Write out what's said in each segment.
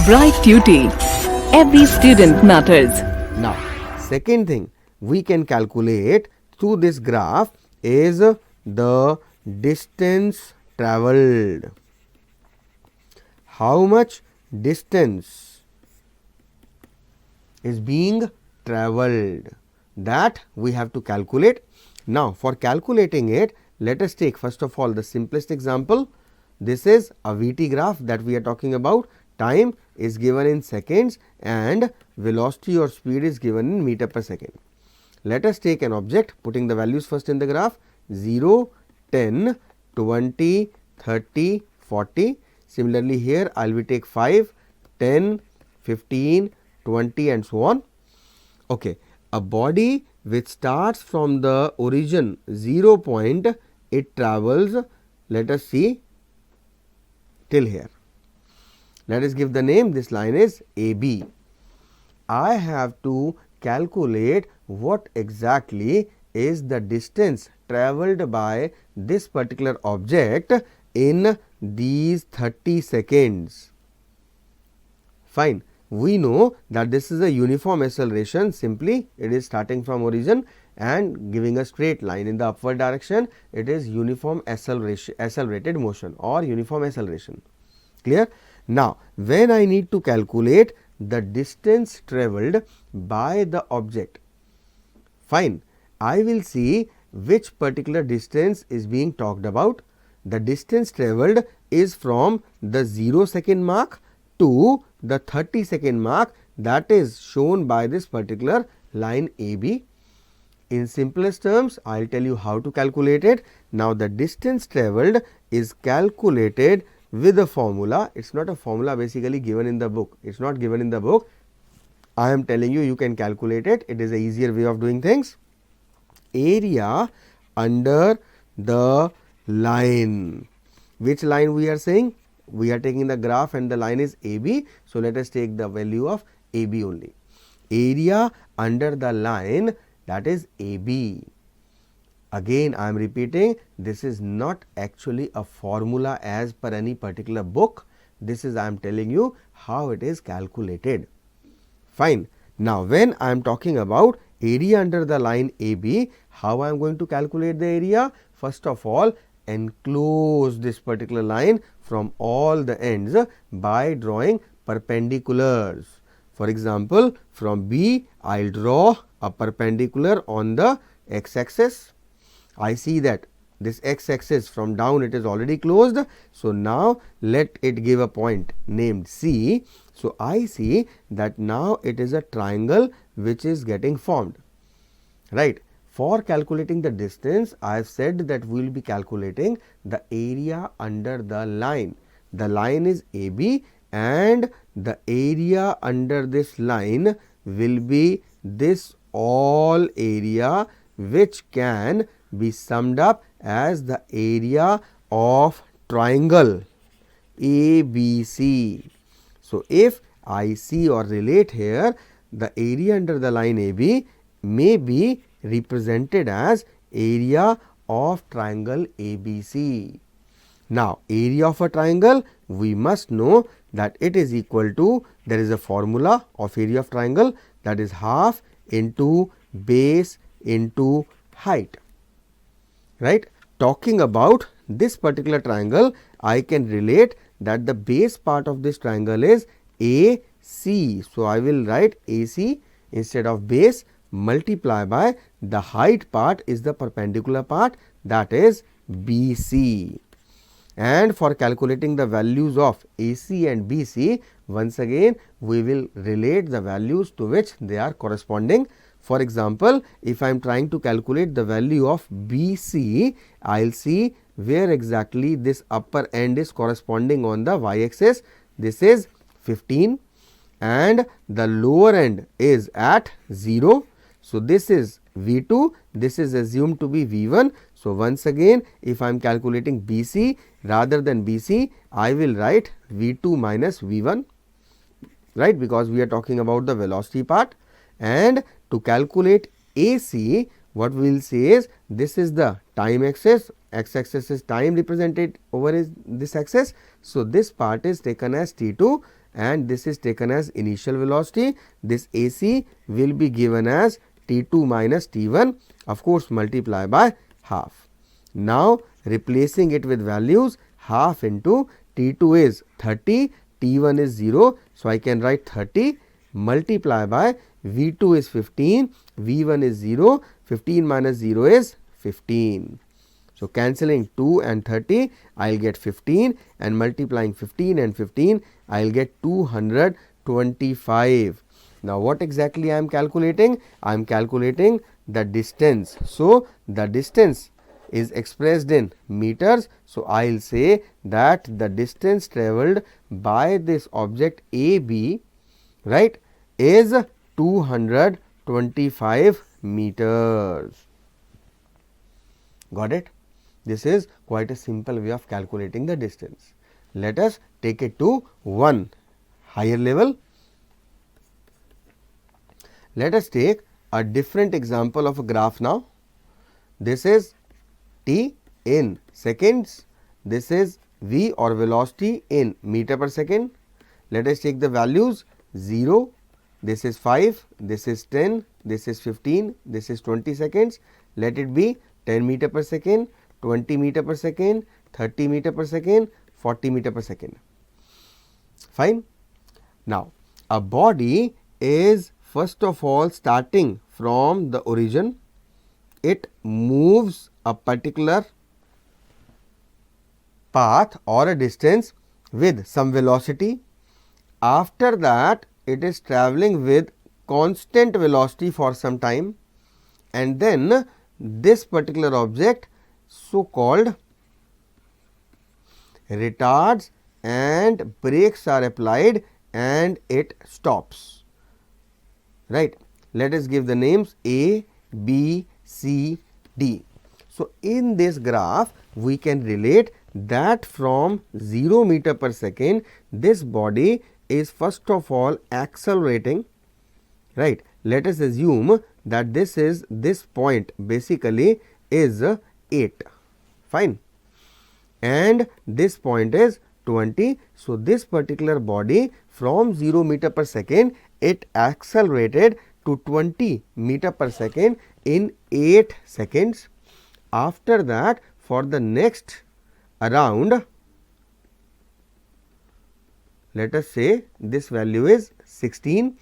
Bright Tuty. Every student matters. Now, second thing we can calculate through this graph is the distance travelled. How much distance is being travelled, that we have to calculate. Now, for calculating it, let us take first of all the simplest example. This is a VT graph that we are talking about. Time is given in seconds and velocity or speed is given in meter per second. Let us take an object, putting the values first in the graph: 0, 10, 20, 30, 40. Similarly, here I will take 5, 10, 15, 20 and so on. Okay. A body which starts from the origin 0 point, it travels, let us see, till here. Let us give the name, this line is AB. I have to calculate what exactly is the distance travelled by this particular object in these 30 seconds. Fine. We know that this is a uniform acceleration. Simply it is starting from origin and giving a straight line in the upward direction. It is uniform acceleration, accelerated motion or uniform acceleration. Clear? Now, when I need to calculate the distance travelled by the object, fine, I will see which particular distance is being talked about. The distance travelled is from the 0 second mark to the 30 second mark, that is shown by this particular line AB. In simplest terms, I will tell you how to calculate it. Now, the distance travelled is calculated with a formula. It is not a formula basically given in the book. It is not given in the book. I am telling you, you can calculate it. It is a easier way of doing things. Area under the line. Which line we are saying? We are taking the graph and the line is AB. So, let us take the value of AB only. Area under the line, that is AB. Again I am repeating, this is not actually a formula as per any particular book. This is I am telling you how it is calculated. Fine. Now, when I am talking about area under the line AB, how I am going to calculate the area? First of all, enclose this particular line from all the ends by drawing perpendiculars. For example, from B I will draw a perpendicular on the x axis. I see that this x axis from down it is already closed. So, now let it give a point named C. So, I see that now it is a triangle which is getting formed, right. For calculating the distance, I have said that we will be calculating the area under the line. The line is AB and the area under this line will be this all area, which can be summed up as the area of triangle ABC. So, if I see or relate here, the area under the line AB may be represented as area of triangle ABC. Now, area of a triangle, we must know that it is equal to, there is a formula of area of triangle, that is half into base into height, right. Talking about this particular triangle, I can relate that the base part of this triangle is AC. So, I will write AC instead of base, multiply by the height part is the perpendicular part, that is BC. And for calculating the values of AC and BC, once again we will relate the values to which they are corresponding. For example, if I am trying to calculate the value of BC, I will see where exactly this upper end is corresponding on the y axis. This is 15 and the lower end is at 0. So, this is V2, this is assumed to be V1. So, once again if I am calculating BC, rather than BC I will write V2 minus V1, right, because we are talking about the velocity part. And to calculate AC, what we will say is, this is the time axis, x axis is time represented over this axis. So, this part is taken as T2 and this is taken as initial velocity. This AC will be given as T2 minus T1, of course multiply by half. Now replacing it with values, half into T2 is 30, T1 is 0. So, I can write 30 multiply by V2 is 15, V1 is 0, 15 minus 0 is 15. So, cancelling 2 and 30, I will get 15, and multiplying 15 and 15, I will get 225. Now, what exactly I am calculating? I am calculating the distance. So, the distance is expressed in meters. So, I will say that the distance travelled by this object AB, right, is 225 meters. Got it? This is quite a simple way of calculating the distance. Let us take it to one higher level. Let us take a different example of a graph now. This is T in seconds. This is V or velocity in meter per second. Let us take the values 0, this is 5, this is 10, this is 15, this is 20 seconds. Let it be 10 meter per second, 20 meter per second, 30 meter per second, 40 meter per second. Fine. Now, a body is first of all starting from the origin. It moves a particular path or a distance with some velocity. After that, it is travelling with constant velocity for some time, and then this particular object so called retards and brakes are applied and it stops, right. Let us give the names A, B, C, D. So, in this graph we can relate that from 0 meter per second this body is first of all accelerating, right. Let us assume that this point basically is 8, fine, and this point is 20. So, this particular body from 0 meter per second it accelerated to 20 meter per second in 8 seconds. After that, for the next around, let us say this value is 16.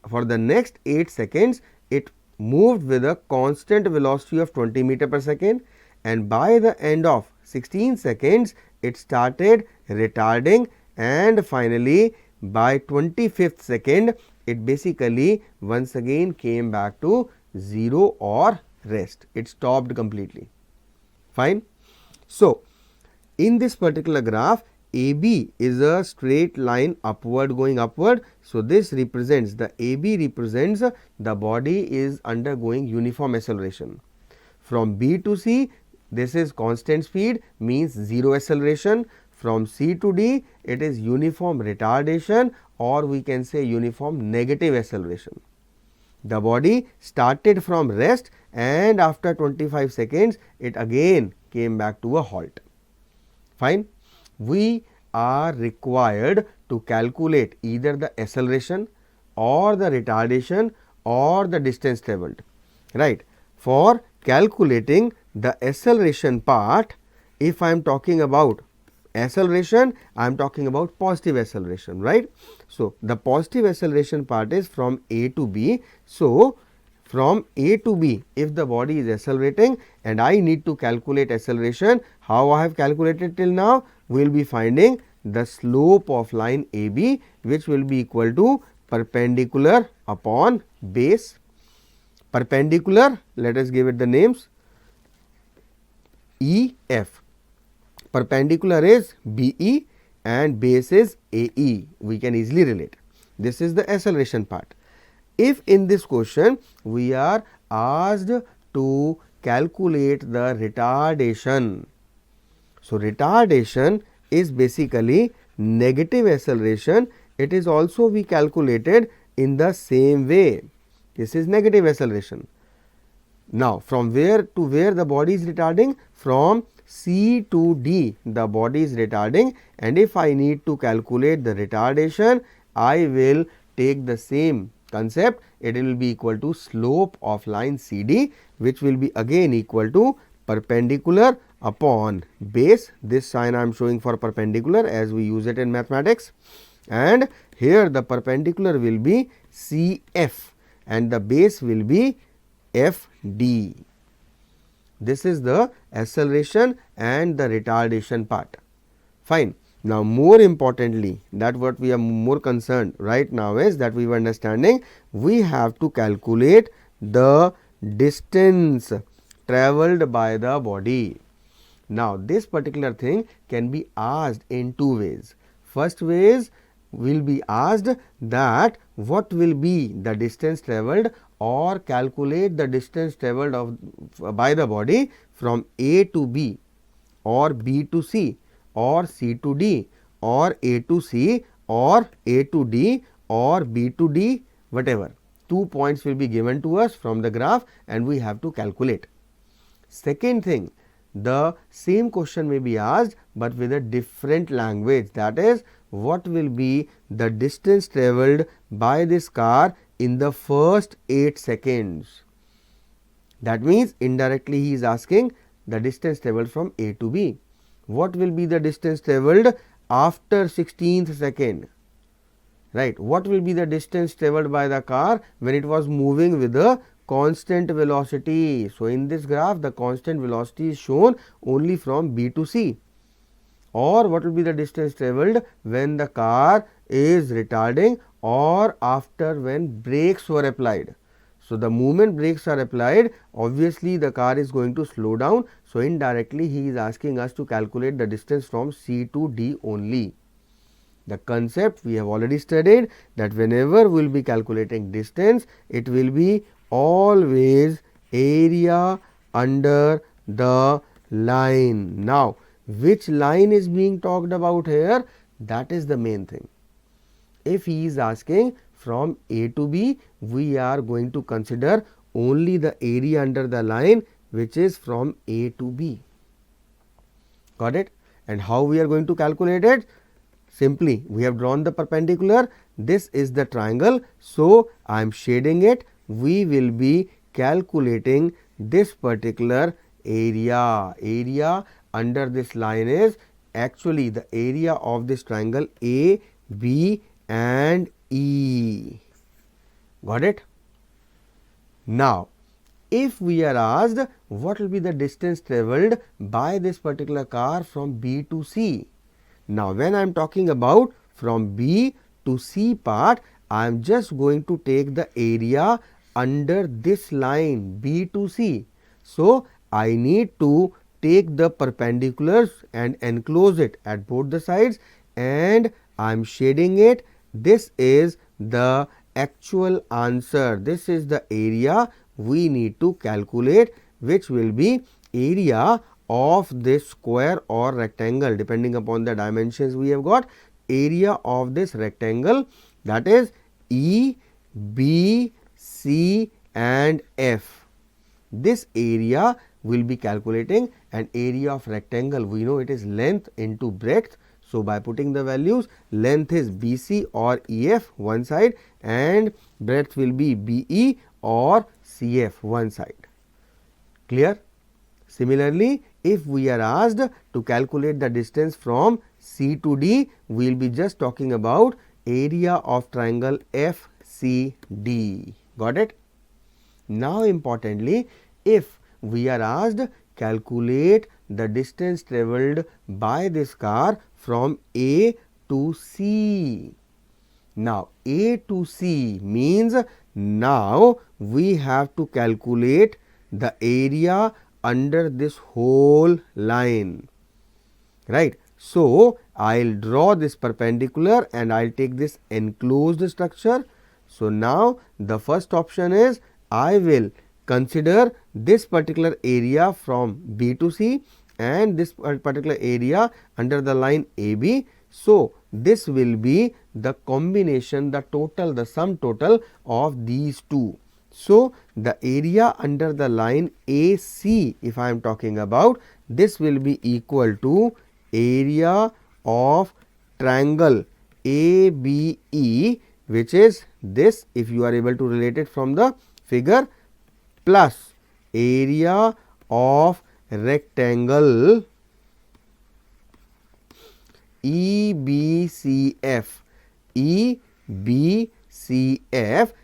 For the next 8 seconds, it moved with a constant velocity of 20 meter per second, and by the end of 16 seconds, it started retarding, and finally by 25th second, it basically once again came back to 0 or rest. It stopped completely. Fine. So, in this particular graph, AB is a straight line upward going upward. So, this represents the AB represents the body is undergoing uniform acceleration. From B to C, this is constant speed, means 0 acceleration. From C to D, it is uniform retardation, or we can say uniform negative acceleration. The body started from rest, and after 25 seconds, it again came back to a halt. Fine. We are required to calculate either the acceleration or the retardation or the distance travelled, right. For calculating the acceleration part, if I am talking about acceleration, I am talking about positive acceleration, right. So, the positive acceleration part is from A to B. So, from A to B, if the body is accelerating and I need to calculate acceleration, how I have calculated till now? We will be finding the slope of line AB, which will be equal to perpendicular upon base. Perpendicular, let us give it the names EF. Perpendicular is BE and base is AE. We can easily relate. This is the acceleration part. If in this question we are asked to calculate the retardation. So, retardation is basically negative acceleration. It is also we calculated in the same way. This is negative acceleration. Now, from where to where the body is retarding? From C to D the body is retarding, and if I need to calculate the retardation, I will take the same concept. It will be equal to slope of line CD, which will be again equal to perpendicular upon base. This sign I am showing for perpendicular as we use it in mathematics, and here the perpendicular will be CF and the base will be FD. This is the acceleration and the retardation part. Fine. Now, more importantly, that what we are more concerned right now is that we were understanding we have to calculate the distance travelled by the body. Now, this particular thing can be asked in two ways. First way is will be asked that what will be the distance travelled, or calculate the distance travelled by the body from A to B, or B to C, or C to D, or A to C, or A to D, or B to D, whatever. 2 points will be given to us from the graph and we have to calculate. Second thing, the same question may be asked but with a different language, that is what will be the distance travelled by this car in the first 8 seconds. That means indirectly he is asking the distance travelled from A to B. What will be the distance travelled after 16th second? Right. What will be the distance travelled by the car when it was moving with a constant velocity? So, in this graph the constant velocity is shown only from B to C. Or what will be the distance travelled when the car is retarding or after when brakes were applied. So, the moment brakes are applied, obviously the car is going to slow down. So, indirectly he is asking us to calculate the distance from C to D only. The concept we have already studied, that whenever we will be calculating distance, it will be always area under the line. Now, which line is being talked about here? That is the main thing. If he is asking from A to B, we are going to consider only the area under the line which is from A to B. Got it? And how we are going to calculate it? Simply, we have drawn the perpendicular. This is the triangle. So, I am shading it. We will be calculating this particular area. Area under this line is actually the area of this triangle A, B and E. Got it? Now, if we are asked what will be the distance travelled by this particular car from B to C. Now, when I am talking about from B to C part, I am just going to take the area under this line B to C. So, I need to take the perpendiculars and enclose it at both the sides, and I am shading it. This is the actual answer. This is the area we need to calculate, which will be area of this square or rectangle depending upon the dimensions we have got. Area of this rectangle, that is E, B, C and F. This area will be calculating, and area of rectangle we know it is length into breadth. So, by putting the values, length is BC or EF one side and breadth will be BE or CF one side. Clear? Similarly, if we are asked to calculate the distance from C to D, we will be just talking about area of triangle FCD. Got it? Now, importantly, if we are asked calculate the distance travelled by this car from A to C. Now, A to C means now we have to calculate the area under this whole line, right. So, I will draw this perpendicular and I will take this enclosed structure. So, now the first option is I will consider this particular area from B to C and this particular area under the line AB. So, this will be the combination, the total, the sum total of these two. So, the area under the line AC, if I am talking about, this will be equal to area of triangle ABE, which is this, if you are able to relate it from the figure, plus area of rectangle EBCF. EBCF.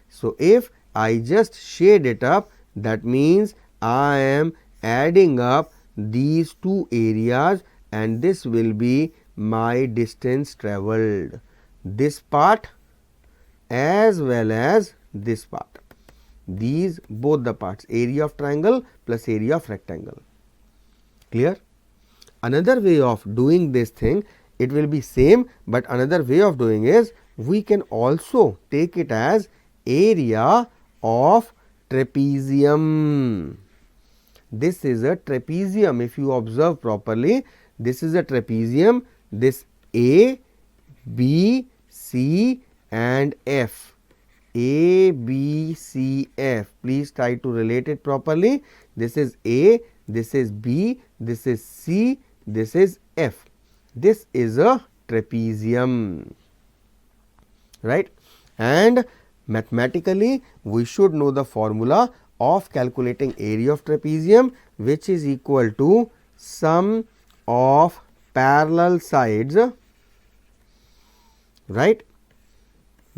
So if I just shade it up, that means I am adding up these two areas, and this will be my distance travelled. This part as well as this part. These both the parts, area of triangle plus area of rectangle. Clear? Another way of doing this thing, it will be same, but another way of doing is we can also take it as area of trapezium. This is a trapezium. If you observe properly, this is a trapezium. This A, B, C and F. A, B, C, F. Please try to relate it properly. This is A, this is B, this is C, this is F. This is a trapezium, right? And mathematically, we should know the formula of calculating area of trapezium, which is equal to sum of parallel sides, right,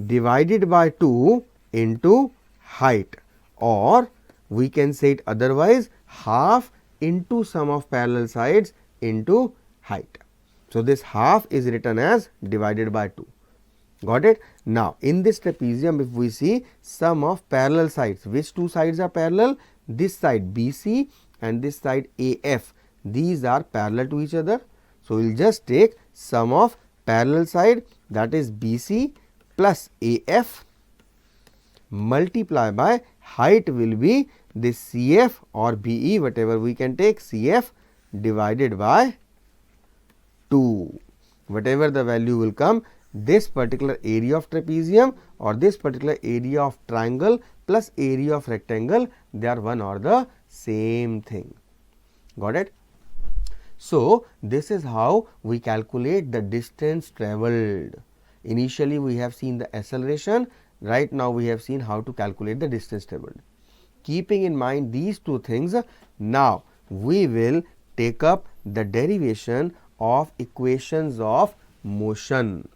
divided by 2 into height, or we can say it otherwise, half into sum of parallel sides into height. So, this half is written as divided by 2. Got it? Now, in this trapezium, if we see sum of parallel sides, which two sides are parallel? This side BC and this side AF. These are parallel to each other. So, we will just take sum of parallel side, that is BC plus AF, multiply by height will be this CF or BE, whatever we can take, CF divided by 2. Whatever the value will come, this particular area of trapezium or this particular area of triangle plus area of rectangle, they are one or the same thing. Got it? So, this is how we calculate the distance travelled. Initially, we have seen the acceleration. Right now, we have seen how to calculate the distance travelled. Keeping in mind these two things, now we will take up the derivation of equations of motion.